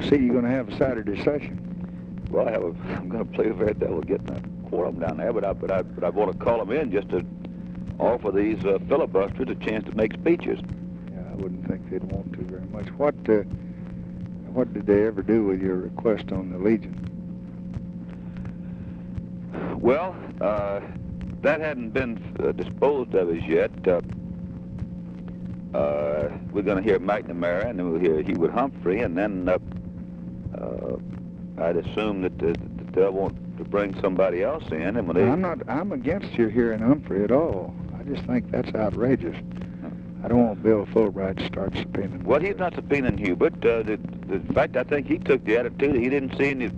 See, you're going to have a Saturday session. Well, I'm going to play the very devil getting a quorum down there, but I want to call them in just to offer these filibusters a chance to make speeches. Yeah, I wouldn't think they'd want to very much. What did they ever do with your request on the Legion? Well, that hadn't been disposed of as yet. We're going to hear McNamara, and then we'll hear Hewitt Humphrey, and then I'd assume that they'll want to bring somebody else in. And when they... I'm against you hearing Humphrey at all. I just think that's outrageous. I don't want Bill Fulbright to start subpoenaing. Well, he's not subpoenaing Hubert. In fact, I think he took the attitude that he didn't see any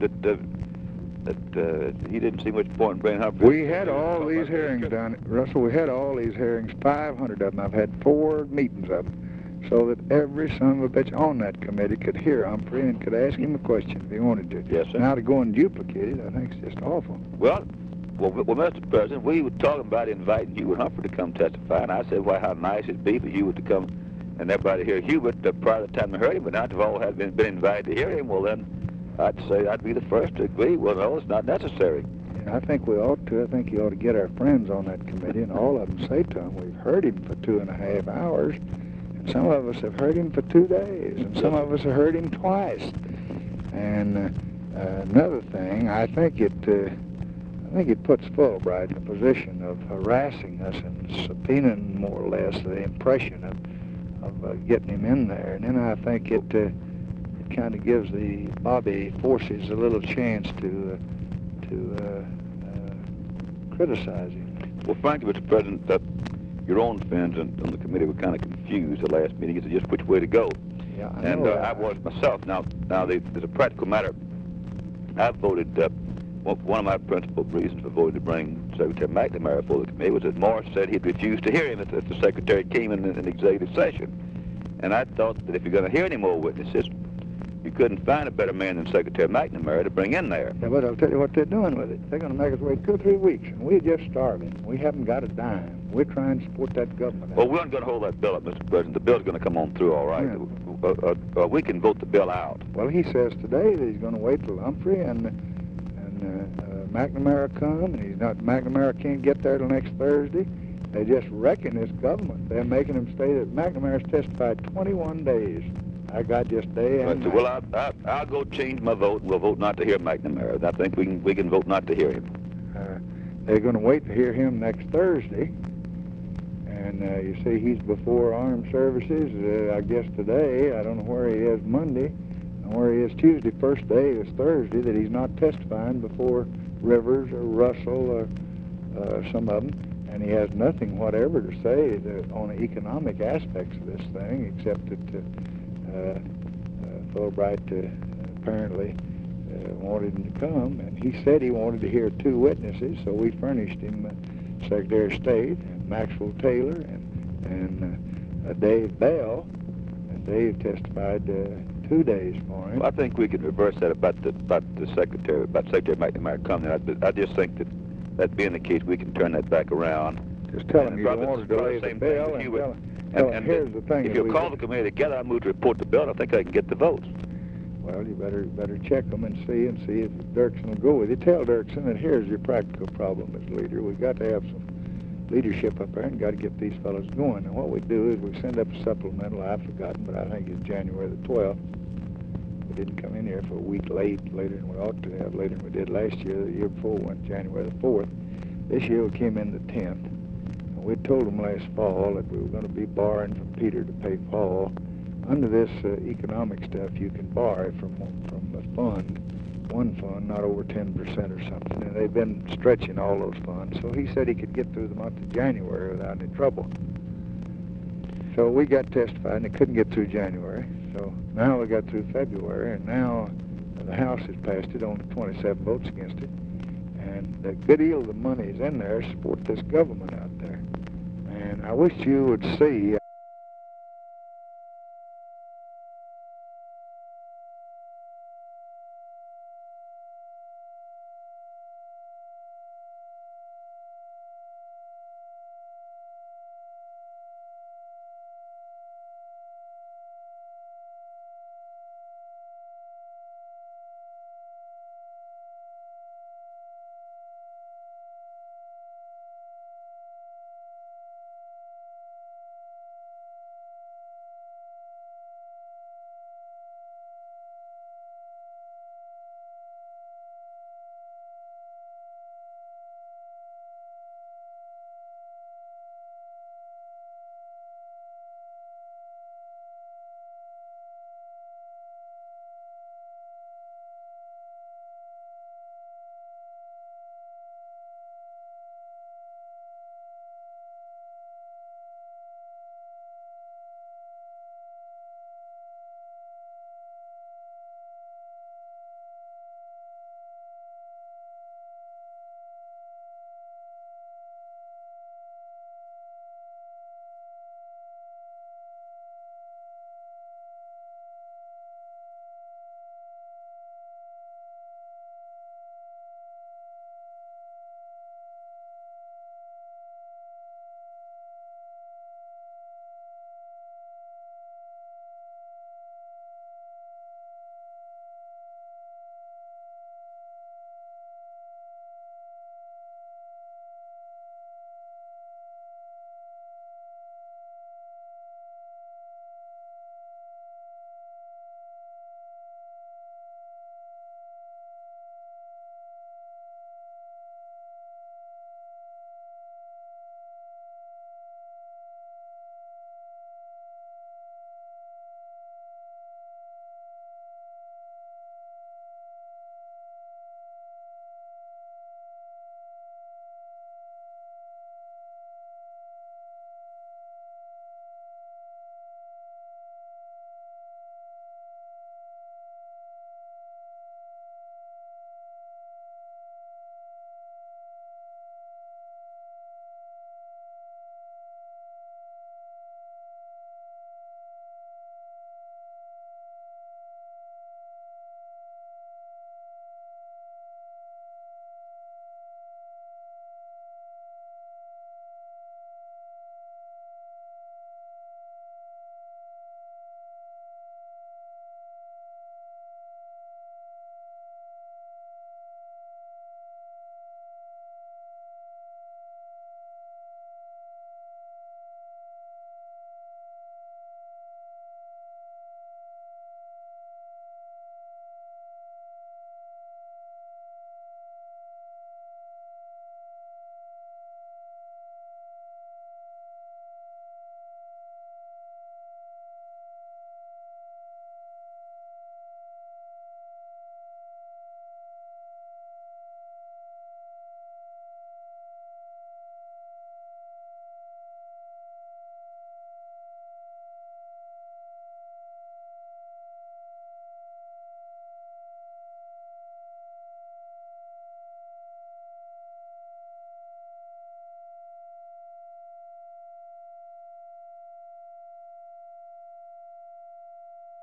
he didn't see much point in bringing Humphrey. We had all these hearings done, Russell. We had all these hearings, 500 of them. I've had 4 meetings of them, so that every son of a bitch on that committee could hear Humphrey and could ask him a question if he wanted to. Yes, sir. Now to go and duplicate it, I think it's just awful. Well, Mr. President, we were talking about inviting Hewitt Humphrey to come testify, and I said, well, how nice it'd be for Hewitt to come and everybody hear Hubert prior to the time they heard him, but now they've all had been invited to hear him. Well, then I'd say I'd be the first to agree. Well, no, it's not necessary. Yeah, I think we ought to. I think you ought to get our friends on that committee and all of them say to him, we've heard him for 2.5 hours, and some of us have heard him for 2 days, and some of us have heard him twice. And another thing, I think it puts Fulbright in a position of harassing us and subpoenaing more or less the impression of getting him in there. And then I think it kind of gives the Bobby forces a little chance to criticize him. Well, frankly, Mr. President, your own friends on the committee were kind of confused the last meeting as to just which way to go. Yeah, I and know I was myself. Now, there's a practical matter. I voted. One of my principal reasons for voting to bring Secretary McNamara before the committee was that Morris said he'd refuse to hear him if the Secretary came in an executive session. And I thought that if you're going to hear any more witnesses, you couldn't find a better man than Secretary McNamara to bring in there. Yeah, but I'll tell you what they're doing with it. They're going to make us wait 2 or 3 weeks, and we're just starving. We haven't got a dime. We're trying to support that government. Well, we aren't going to hold that bill up, Mr. President. The bill's going to come on through all right. Yeah. We can vote the bill out. Well, he says today that he's going to wait till Humphrey and McNamara come, and McNamara can't get there till next Thursday. They just wrecking this government. They're making him stay. That McNamara's testified 21 days. I got just day and night. Well, I'll go change my vote. We'll vote not to hear McNamara. I think we can vote not to hear him. They're going to wait to hear him next Thursday. And you see, he's before Armed Services, I guess today. I don't know where he is Monday, and where he is Tuesday. First day is Thursday that he's not testifying before Rivers or Russell or some of them. And he has nothing whatever to say on the economic aspects of this thing, except that Fulbright apparently wanted him to come. And he said he wanted to hear 2 witnesses, so we furnished him Secretary of State, and Maxwell Taylor, and Dave Bell. And Dave testified 2 days for him. Well, I think we could reverse that about Secretary McNamara coming. I just think that being the case, we can turn that back around. Just tell him you don't want to delay the bill, and here's the thing. If you call the committee together, I move to report the bill. I think I can get the votes. Well, you better check them and see if Dirksen will go with you. Tell Dirksen that here's your practical problem as leader. We've got to have some leadership up there and got to get these fellows going. And what we do is we send up a supplemental. I've forgotten, but I think it's January the 12th. We didn't come in here for a week later than we ought to have, later than we did last year. The year before went January the 4th. This year we came in the 10th. And we told them last fall that we were going to be borrowing from Peter to pay Paul. Under this economic stuff, you can borrow from a fund, one fund, not over 10% or something. And they've been stretching all those funds. So he said he could get through the month of January without any trouble. So we got testified, and they couldn't get through January. So now we got through February, and now the House has passed it, only 27 votes against it. And a good deal of the money is in there to support this government out there. And I wish you would see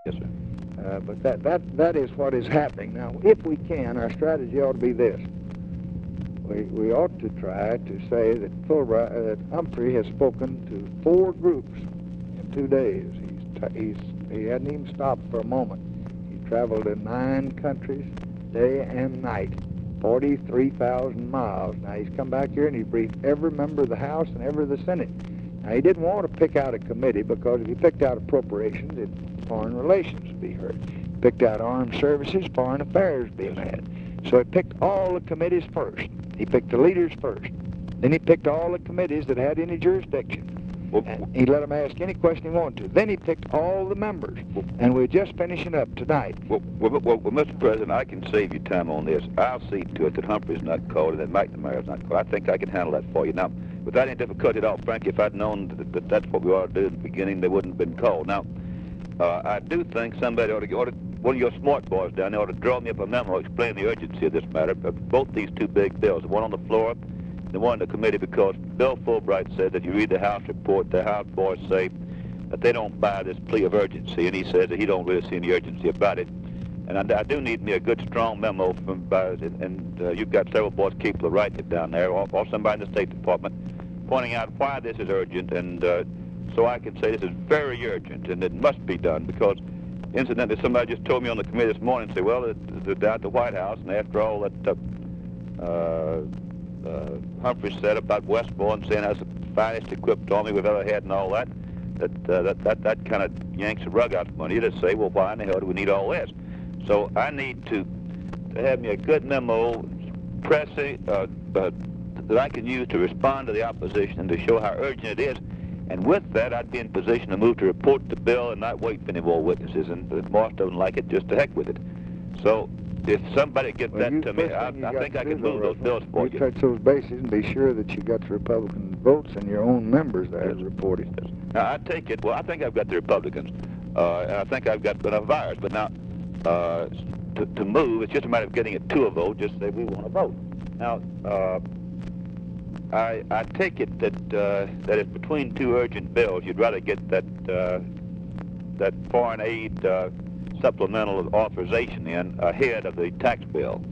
Yes, sir. But that is what is happening. Now, if we can, our strategy ought to be this. We ought to try to say that that Humphrey has spoken to 4 groups in 2 days. He hadn't even stopped for a moment. He traveled in 9 countries, day and night, 43,000 miles. Now, he's come back here and he's briefed every member of the House and every of the Senate. Now, he didn't want to pick out a committee because if he picked out appropriations, foreign relations would be hurt. Picked out armed services, foreign affairs would be mad. So he picked all the committees first. He picked the leaders first. Then he picked all the committees that had any jurisdiction. And he let them ask any question he wanted to. Then he picked all the members. And we're just finishing up tonight. Well, Mr. President, I can save you time on this. I'll see to it that Humphrey's not called and that McNamara's not called. I think I can handle that for you. Now, without any difficulty at all, frankly, if I'd known that that's what we ought to do at the beginning, they wouldn't have been called. Now, I do think somebody one of your smart boys down there ought to draw me up a memo explaining the urgency of this matter, both these 2 big bills, the one on the floor, the one in the committee, because Bill Fulbright said that you read the House report, the House boys say that they don't buy this plea of urgency, and he says that he don't really see any urgency about it. And I do need me a good, strong memo from, you've got several boys capable of writing it down there, or somebody in the State Department, pointing out why this is urgent, and so I can say this is very urgent, and it must be done, because incidentally, somebody just told me on the committee this morning, say, well, they're down at the White House, and after all that Humphrey said about Westbourne, saying that's the finest equipped army we've ever had and all that, that kind of yanks the rug out from under you to say, well, why in the hell do we need all this? So I need to have me a good memo, pressing, that I can use to respond to the opposition and to show how urgent it is. And with that, I'd be in position to move to report the bill and not wait for any more witnesses. And if most doesn't like it, just to heck with it. So if somebody gets that to me, I think I can move those bills for you. You touch those bases and be sure that you got the Republican votes and your own members there to report it. Now, I take it, well, I think I've got the Republicans, and I think I've got enough voters. But now, to move, it's just a matter of getting it to a vote, just say we want to vote. Now, I take it that that if between 2 urgent bills, you'd rather get that foreign aid supplemental authorization in ahead of the tax bill.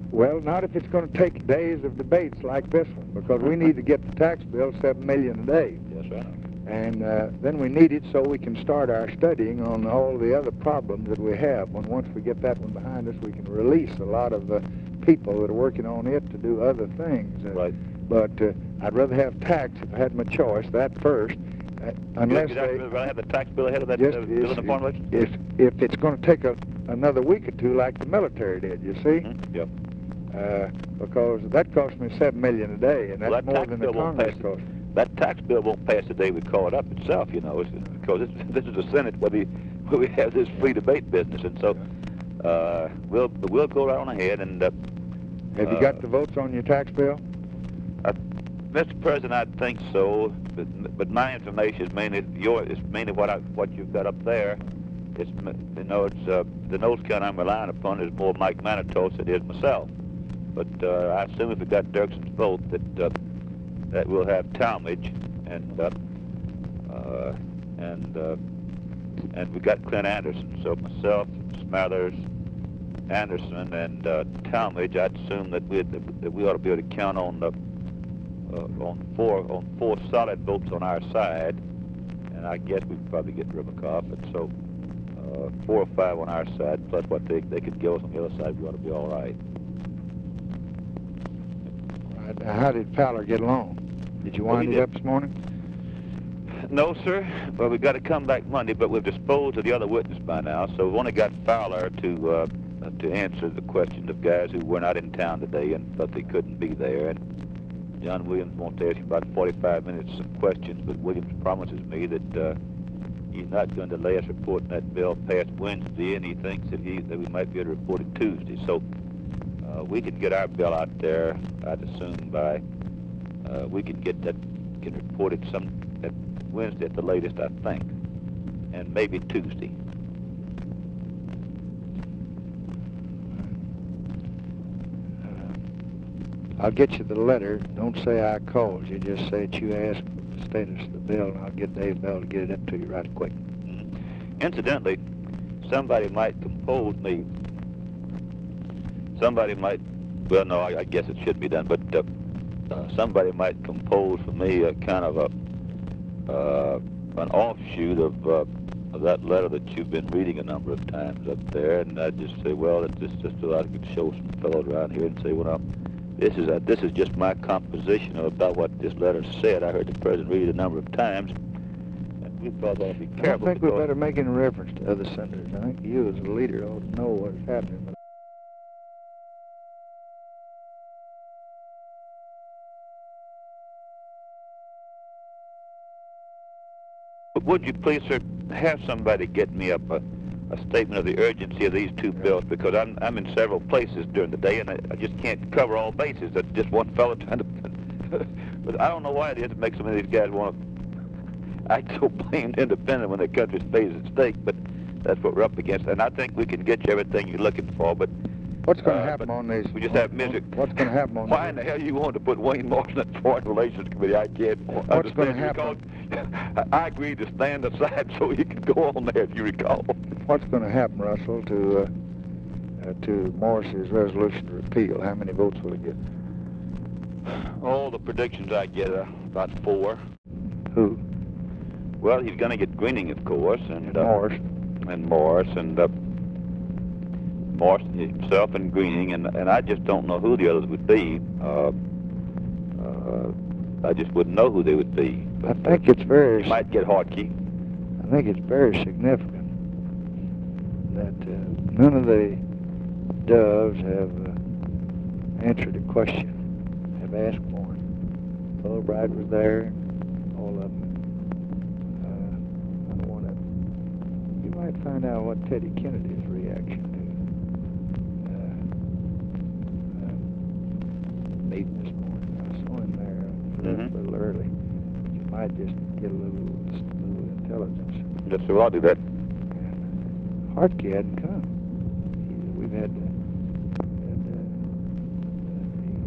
Well, not if it's going to take days of debates like this one, because we need to get the tax bill $7 million a day. Yes, sir. And then we need it so we can start our studying on all the other problems that we have. Once we get that one behind us, we can release a lot of people that are working on it to do other things. Right. But I'd rather have tax if I had my choice, that first. Unless You'd rather have the tax bill ahead of that yes, bill in the foreign election? If it's going to take another week or 2 like the military did, you see? Mm-hmm. Yep. Because that cost me $7 million a day, and that's more than the Congress cost. That tax bill won't pass the day we call it up itself, you know, because this is the Senate where we have this free debate business, and so we'll go right on ahead. And have you got the votes on your tax bill? Mr. President, I think so, but my information is mainly what you've got up there. It's the nose count I'm relying upon is more Mike Manitos than it is myself. But I assume if we got Dirkson's vote that we'll have Talmadge and we got Clint Anderson. So myself, Smathers, Anderson, and Talmadge, I'd assume that we ought to be able to count on four solid votes on our side, and I guess we'd probably get Ribicoff, and so 4 or 5 on our side, plus what they could give us on the other side, we ought to be all right. Now, how did Fowler get along? Did you wind it up this morning? No, sir. Well, we've got to come back Monday, but we've disposed of the other witness by now, so we've only got Fowler to answer the questions of guys who were not in town today and thought they couldn't be there. And John Williams wants to ask you about 45 minutes of questions, but Williams promises me that he's not going to lay us reporting that bill past Wednesday, and he thinks that we might be able to report it Tuesday. So we can get our bill out there, I'd assume, by we can report it at Wednesday at the latest, I think, and maybe Tuesday. I'll get you the letter. Don't say I called you. Just say that you asked the status of the bill, and I'll get Dave Bell to get it up to you right quick. Mm-hmm. Incidentally, somebody might compose me. Somebody might, well, no, I guess it should be done, but somebody might compose for me a kind of an offshoot of that letter that you've been reading a number of times up there, and I'd just say, well, it's just so I could show some fellows around here and say, well, this is just my composition about what this letter said. I heard the president read it a number of times, and we thought ought to be careful. I think we better make any reference to other senators. I think you, as a leader, ought to know what's happening. But would you please, sir, have somebody get me up a statement of the urgency of these two bills, because I'm in several places during the day, and I just can't cover all bases. That's just one fellow trying to... But I don't know why it is. It makes some of these guys want to act so blamed independent when their country's fate is at stake, but that's what we're up against. And I think we can get you everything you're looking for, but... What's going to happen on these? We just have music. What's going to happen on Why in the hell you want to put Wayne Morrison at the Foreign Relations Committee? I can't What's going to happen? I agreed to stand aside so he could go on there, if you recall. What's going to happen, Russell, to Morris's resolution to repeal? How many votes will he get? All the predictions I get are about 4. Who? Well, he's going to get Greening, of course, and Morris. And Morris, and Morris himself and Greening, and I just don't know who the others would be. I just wouldn't know who they would be. But, I think it's very... He might get Hartke. I think it's very significant that none of the doves have answered a question, have asked one. Fulbright was there, all of them. I don't want to... You might find out what Teddy Kennedy's reaction to meeting this morning. I saw him there a little early. You might just get a little intelligence. Yes, sir, I'll do that. And Hartke hadn't come. We've had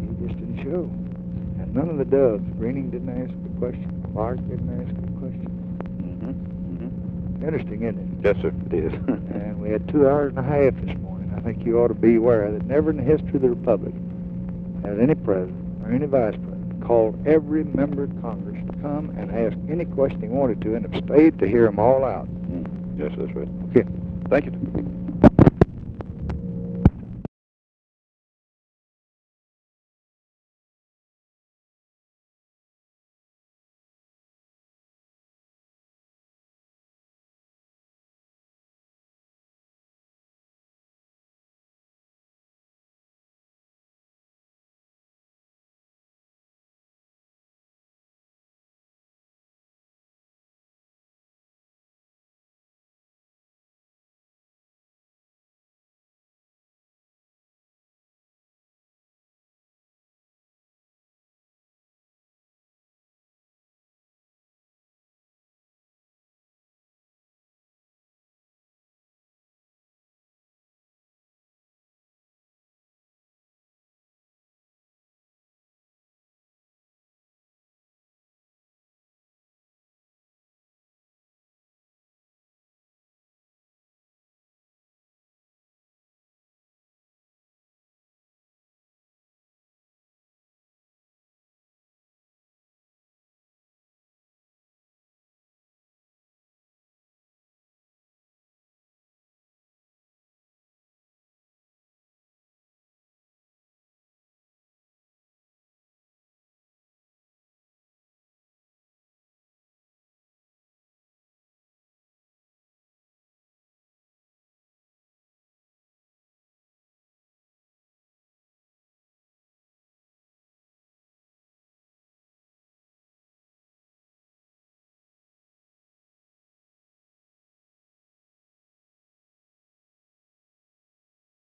he just didn't show. And none of the doves. Greening didn't ask a question. Clark didn't ask a question. Interesting, isn't it? Yes, sir, it is. And we had 2 hours and a half this morning. I think you ought to be aware that never in the history of the Republic has any president or any vice president called every member of Congress to come and ask any question he wanted to, and have stayed to hear them all out. Yes, that's right. Okay. Thank you.